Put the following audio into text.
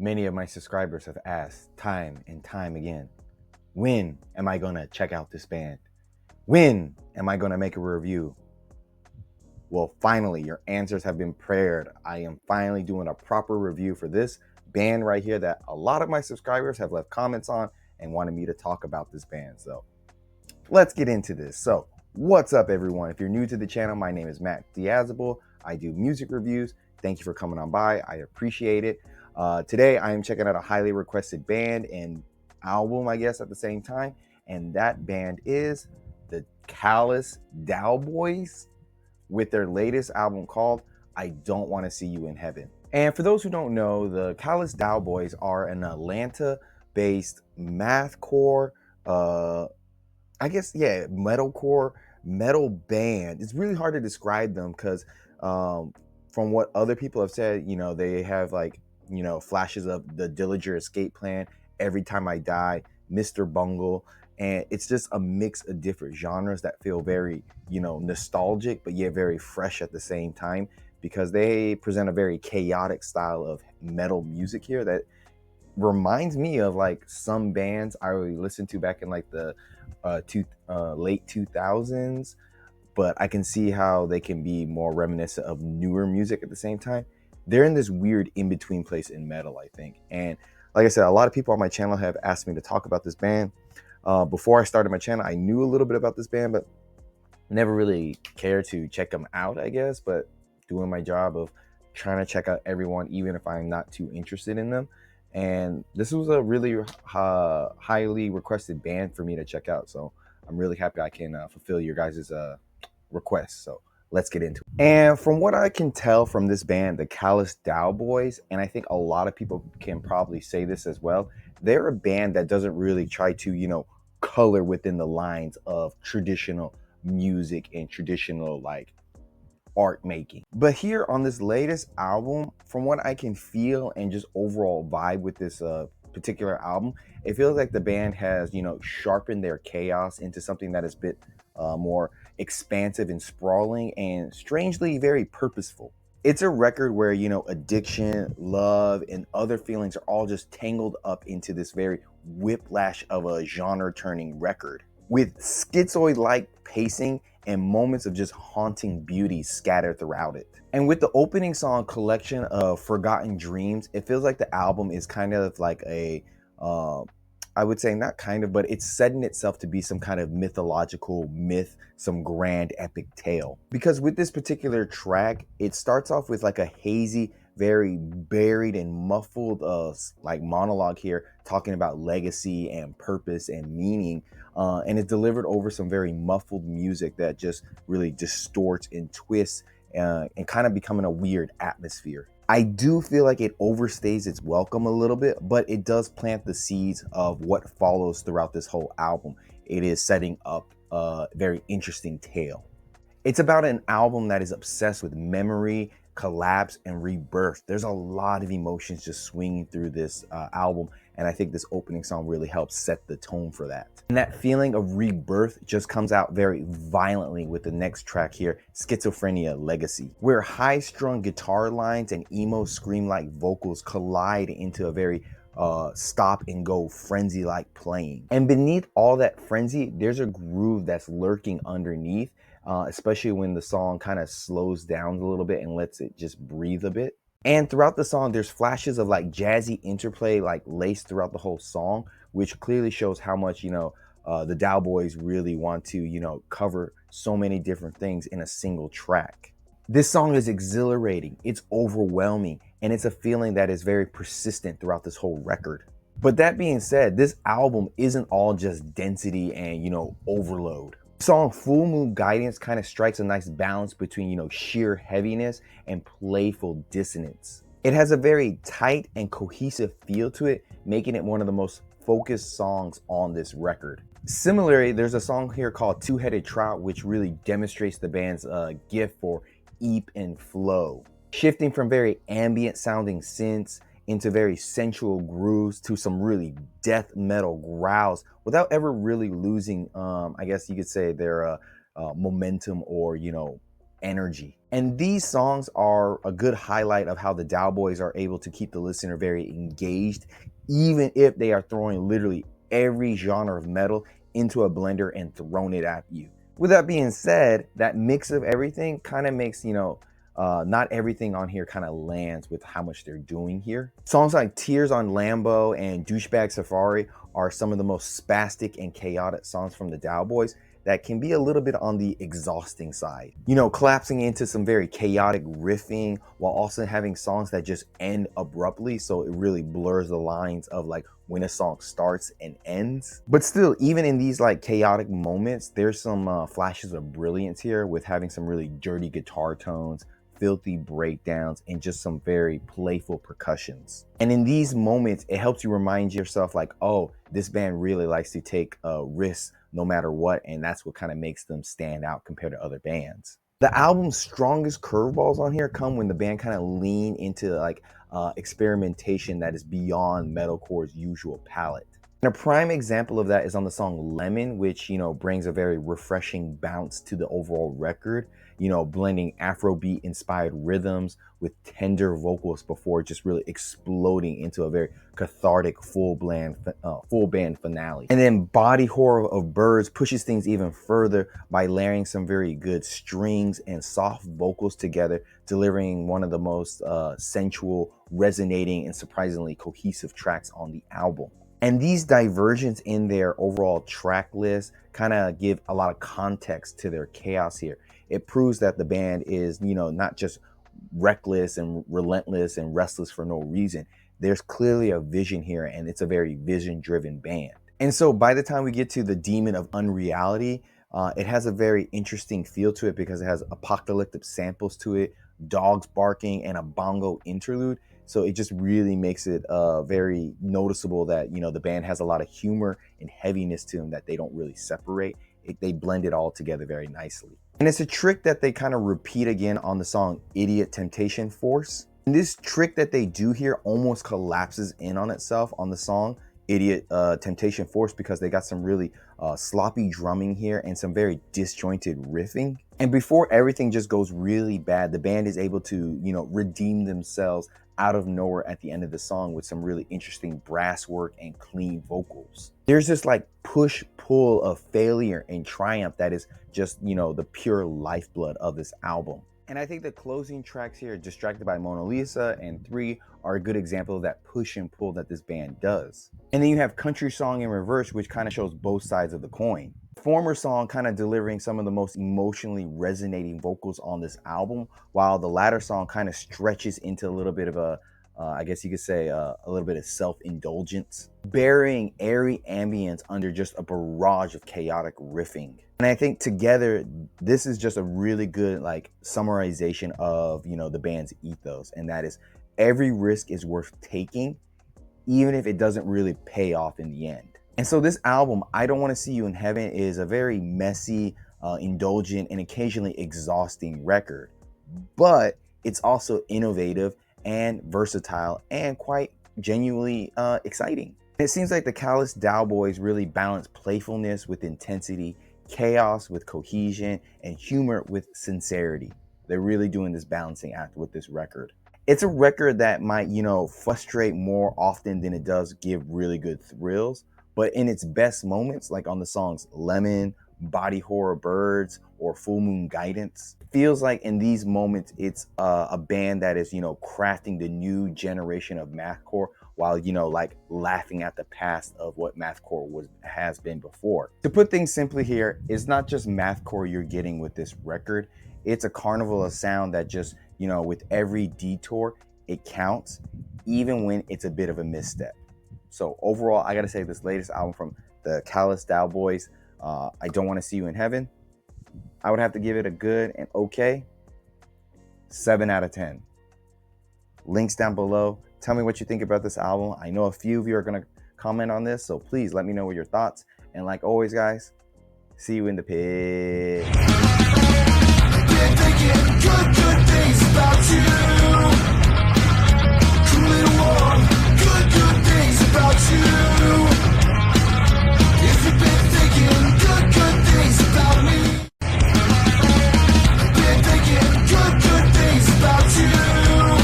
Many of my subscribers have asked time and time again, when am I gonna check out this band? When am I gonna make a review? Well, finally, your answers have been prayed. I am finally doing a proper review for this band right here that a lot of my subscribers have left comments on and wanted me to talk about this band. So let's get into this. So what's up, everyone? If you're new to the channel, my name is Matt Diazable. I do music reviews. Thank you for coming on by. I appreciate it. Today, I am checking out a highly requested band and album, I guess, at the same time. And that band is the Callous Daoboys with their latest album called I Don't Want to See You in Heaven. And for those who don't know, the Callous Daoboys are an Atlanta-based mathcore, metalcore metal band. It's really hard to describe them because from what other people have said, they have flashes of the Dillinger Escape Plan, Every Time I Die, Mr. Bungle, and it's just a mix of different genres that feel very, nostalgic, but yet very fresh at the same time, because they present a very chaotic style of metal music here that reminds me of like some bands I listened to back in like the late 2000s, but I can see how they can be more reminiscent of newer music at the same time. They're in this weird in-between place in metal, I think. And like I said, a lot of people on my channel have asked me to talk about this band. Before I started my channel, I knew a little bit about this band, but never really cared to check them out, I guess. But doing my job of trying to check out everyone, even if I'm not too interested in them. And this was a really highly requested band for me to check out. So I'm really happy I can fulfill your guys' requests. So let's get into it. And from what I can tell from this band, the Callous Daoboys, and I think a lot of people can probably say this as well, they're a band that doesn't really try to, color within the lines of traditional music and traditional like art making. But here on this latest album, from what I can feel and just overall vibe with this particular album, it feels like the band has, sharpened their chaos into something that is a bit more expansive and sprawling and strangely very purposeful. It's a record where, addiction, love, and other feelings are all just tangled up into this very whiplash of a genre-turning record, with schizoid-like pacing and moments of just haunting beauty scattered throughout it. And with the opening song Collection of Forgotten Dreams, it feels like the album is kind of like a, I would say not kind of, but it's setting itself to be some kind of mythological myth, some grand epic tale. Because with this particular track, it starts off with like a hazy, very buried and muffled like monologue here, talking about legacy and purpose and meaning, and it's delivered over some very muffled music that just really distorts and twists and kind of becoming a weird atmosphere. I do feel like it overstays its welcome a little bit, but it does plant the seeds of what follows throughout this whole album. It is setting up a very interesting tale. It's about an album that is obsessed with memory, collapse, and rebirth. There's a lot of emotions just swinging through this album, and I think this opening song really helps set the tone for that. And that feeling of rebirth just comes out very violently with the next track here, Schizophrenia Legacy, where high-strung guitar lines and emo scream-like vocals collide into a very stop and go frenzy like playing. And beneath all that frenzy, there's a groove that's lurking underneath, especially when the song kind of slows down a little bit and lets it just breathe a bit. And throughout the song, there's flashes of like jazzy interplay like laced throughout the whole song, which clearly shows how much, the Daoboys really want to, cover so many different things in a single track. This song is exhilarating, it's overwhelming, and it's a feeling that is very persistent throughout this whole record. But that being said, this album isn't all just density and, overload. The song Full Moon Guidance kind of strikes a nice balance between, sheer heaviness and playful dissonance. It has a very tight and cohesive feel to it, making it one of the most focused songs on this record. Similarly, there's a song here called Two-Headed Trout, which really demonstrates the band's gift for eep and flow, shifting from very ambient sounding synths into very sensual grooves to some really death metal growls without ever really losing, I guess you could say, their momentum or, energy. And these songs are a good highlight of how the Daoboys are able to keep the listener very engaged, even if they are throwing literally every genre of metal into a blender and throwing it at you. With that being said, that mix of everything kind of makes, not everything on here kind of lands with how much they're doing here. Songs like Tears on Lambo and Douchebag Safari are some of the most spastic and chaotic songs from the Daoboys that can be a little bit on the exhausting side. Collapsing into some very chaotic riffing while also having songs that just end abruptly, so it really blurs the lines of like when a song starts and ends. But still, even in these like chaotic moments, there's some flashes of brilliance here with having some really dirty guitar tones, filthy breakdowns, and just some very playful percussions. And in these moments, it helps you remind yourself like, oh, this band really likes to take risks no matter what, and that's what kind of makes them stand out compared to other bands. The album's strongest curveballs on here come when the band kind of lean into like experimentation that is beyond metalcore's usual palette. And a prime example of that is on the song Lemon, which, brings a very refreshing bounce to the overall record, blending Afrobeat inspired rhythms with tender vocals before just really exploding into a very cathartic full band finale. And then Body Horror of Birds pushes things even further by layering some very good strings and soft vocals together, delivering one of the most sensual, resonating, and surprisingly cohesive tracks on the album. And these diversions in their overall track list kind of give a lot of context to their chaos here. It proves that the band is, not just reckless and relentless and restless for no reason. There's clearly a vision here, and it's a very vision-driven band. And so by the time we get to the Demon of Unreality, it has a very interesting feel to it because it has apocalyptic samples to it, dogs barking, and a bongo interlude. So it just really makes it very noticeable that, the band has a lot of humor and heaviness to them that they don't really separate. They blend it all together very nicely. And it's a trick that they kind of repeat again on the song Idiot Temptation Force. And this trick that they do here almost collapses in on itself on the song Idiot Temptation Force because they got some really sloppy drumming here and some very disjointed riffing. And before everything just goes really bad, the band is able to, redeem themselves out of nowhere at the end of the song with some really interesting brass work and clean vocals. There's this like push-pull of failure and triumph that is just, the pure lifeblood of this album. And I think the closing tracks here, Distracted by Mona Lisa and 3, are a good example of that push and pull that this band does. And then you have Country Song in Reverse, which kind of shows both sides of the coin. Former song kind of delivering some of the most emotionally resonating vocals on this album, while the latter song kind of stretches into a little bit of a, I guess you could say a little bit of self-indulgence, burying airy ambience under just a barrage of chaotic riffing. And I think together, this is just a really good like summarization of, the band's ethos. And that is every risk is worth taking, even if it doesn't really pay off in the end. And so this album, I Don't Want to See You in Heaven, is a very messy, indulgent, and occasionally exhausting record. But it's also innovative and versatile and quite genuinely exciting. It seems like the Callous Daoboys really balance playfulness with intensity, chaos with cohesion, and humor with sincerity. They're really doing this balancing act with this record. It's a record that might, frustrate more often than it does give really good thrills. But in its best moments, like on the songs Lemon, Body Horror Birds, or Full Moon Guidance, it feels like in these moments, it's a band that is, crafting the new generation of mathcore while, like laughing at the past of what mathcore has been before. To put things simply here, it's not just mathcore you're getting with this record. It's a carnival of sound that just, with every detour, it counts, even when it's a bit of a misstep. So overall, I gotta say this latest album from the Callous Daoboys, I Don't Want to See You in Heaven, I would have to give it a good and okay 7 out of 10. Links down below. Tell me what you think about this album. I know a few of you are gonna comment on this, so please let me know what your thoughts. And like always, guys, see you in the pit. Been thinking good things about you.